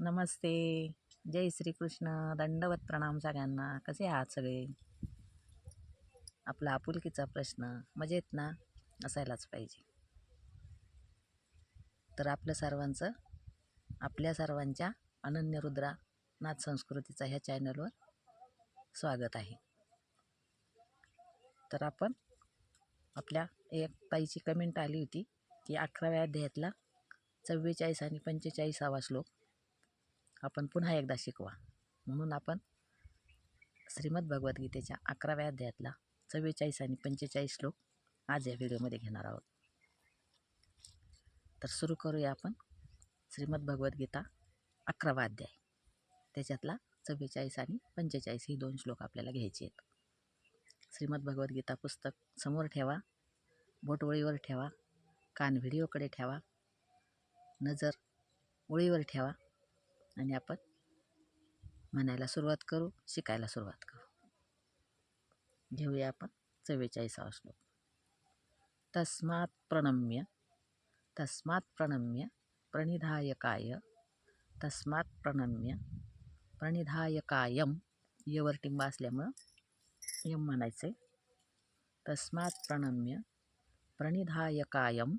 नमस्ते. जय श्रीकृष्ण. दंडवत प्रणाम सगळ्यांना. कसे आहात सगळे? आपला आपुलकीचा प्रश्न मजेत ना? असायलाच पाहिजे. तर आपल्या सर्वांच्या अनन्य रुद्रा नाथ संस्कृतीचा ह्या चॅनलवर स्वागत आहे. तर आपण आपल्या एक ताईची कमेंट आली होती की 11व्या अध्यायातला 44 आणि 45वा श्लोक आपण पुन्हा एकदा शिकवा. म्हणून आपण श्रीमद भगवद्गीतेच्या 11व्या अध्यायातला 44 आणि 45 श्लोक आज या व्हिडिओमध्ये घेणार आहोत. तर सुरू करूया आपण. श्रीमद भगवद्गीता 11वा अध्याय, त्याच्यातला 44 आणि 45 ही 2 श्लोक आपल्याला घ्यायचे आहेत. श्रीमद भगवद्गीता पुस्तक समोर ठेवा, बोट ओळीवर ठेवा, कान व्हिडिओकडे ठेवा, नजर ओळीवर ठेवा आणि आपण म्हणायला सुरुवात करू, शिकायला सुरुवात करू. घेऊया आपण 44वा श्लोक. तस्मात् प्रणम्य प्रणिधाय कायम यवर टिंब असल्यामुळं यम म्हणायचे. तस्मात् प्रणम्य प्रणिधाय कायम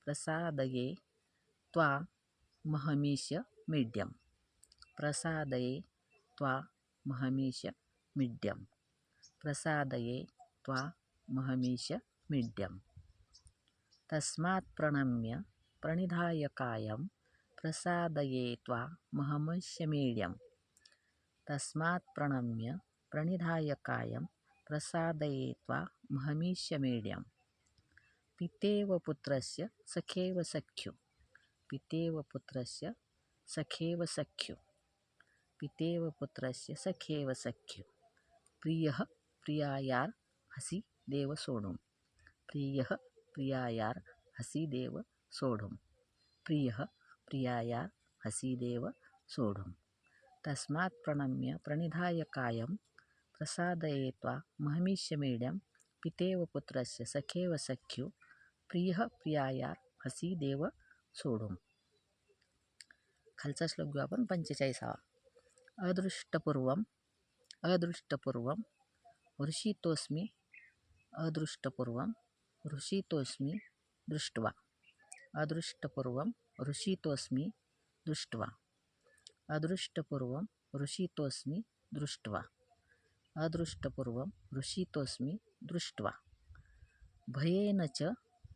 प्रसादये त्वा महमीश मीड्यम. तस्मात् प्रणम्य प्रणिधाय कायं प्रसादये त्वा महमीशमीड्यं. तस्मात् प्रणम्य प्रणिधाय कायं प्रसादये त्वा महमीशमीड्यं. पितेव पुत्रस्य सखेव सख्यो प्रियः प्रियायार हसी देव सोढुम्. तस्मात् प्रणम्य प्रणिधाय कायं प्रसादये त्वा महमीशमीड्यं. पितेव पुत्रस्य सखेव सख्यो प्रियः प्रियायार हसी देव सोढुम्. खालचा श्लोक घेऊ आपण 45वा. अदृष्टपूर्वम ऋषितोस्मि दृष्ट्वा.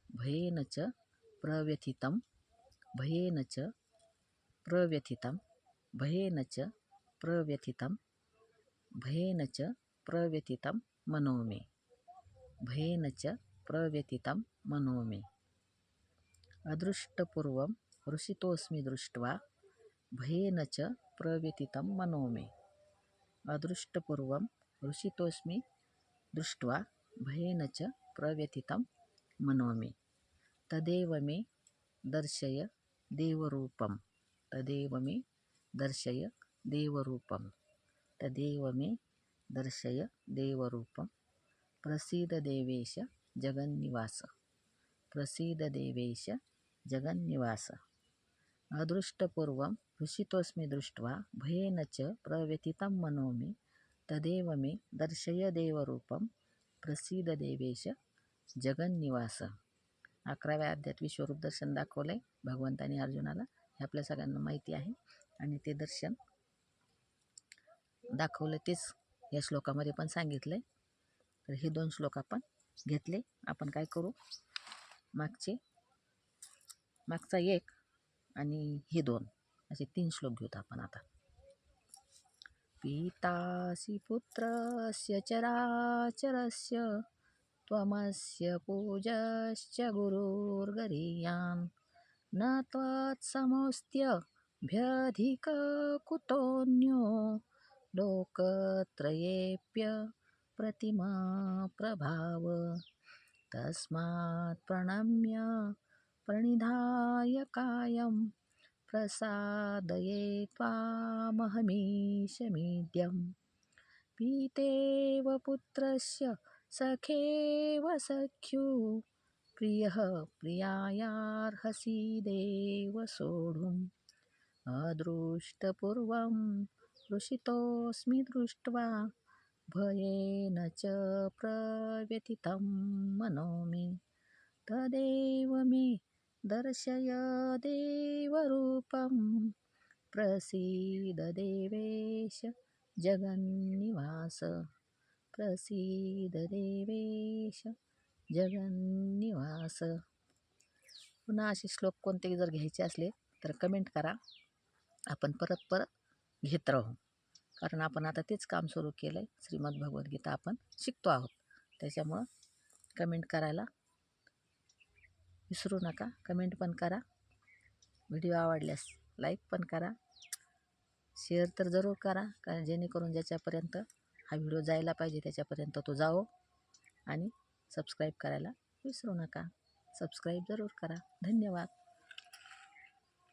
भयेन च प्रव्यथितं मनो मे. अदृष्टपूर्वं ऋषितोस्मि दृष्ट्वा भयेन च प्रव्यथितं मनो मे. तदेव मे दर्शय देवरूपं. प्रसीद देवेश जगन्निवास. अदृष्टपूर्वं ऋषितोस्मि दृष्ट्वा भयेन च प्रव्यथितं मनो मे. तदेव मे दर्शय देवरूपं प्रसीद देवेश जगन्निवास. 11व्या अध्यायात विश्वरूप दर्शन दाखवलंय भगवंतानी अर्जुनाला. हे आपल्या सगळ्यांना माहिती आहे. आणि ते दर्शन दाखवलं तेच या श्लोकामध्ये पण सांगितलंय. तर हे 2 श्लोक आपण घेतले. आपण काय करू, मागचा 1 आणि हे 2 असे 3 श्लोक घेऊत आपण आता. पितासि पुत्रस्य चराचरस्य त्वमस्य पूजश्च गुरुर्गरीयान्. न त्वत्समोऽस्त्यभ्यधिक कुतोऽन्यो लोकत्रयेऽप्य प्रतिमा प्रभाव. तस्मात् प्रणम्य प्रणिधाय कायं प्रसादये त्वामहमीशमीड्यं. पितेव पुत्रस्य सखेव सख्युः प्रियः प्रियायार्हसि देव सोढुम् अदृष्टपूर्वं हृषितोऽस्मि दृष्ट्वा भयेन च प्रव्यथितं मनो मे तदेव मे दर्शय देवरूपं प्रसीद देवेश जगन्निवास प्रसीद देवेश जगन्निवास. पुन्हा असे श्लोक कोणतेही जर घ्यायचे असले तर कमेंट करा, आपण परत परत घेत राहू. कारण आपण आता तेच काम सुरू केलं आहे, श्रीमद्भगवद्गीता आपण शिकतो आहोत. त्याच्यामुळं कमेंट करायला विसरू नका. कमेंट पण करा, व्हिडिओ आवडल्यास लाईक पण करा, शेअर तर जरूर करा, कारण जेणेकरून ज्याच्यापर्यंत हा व्हिडिओ जायला पाहिजे त्याच्यापर्यंत तो जावो. आणि सबस्क्राईब करायला विसरू नका. सबस्क्राईब जरूर करा. धन्यवाद.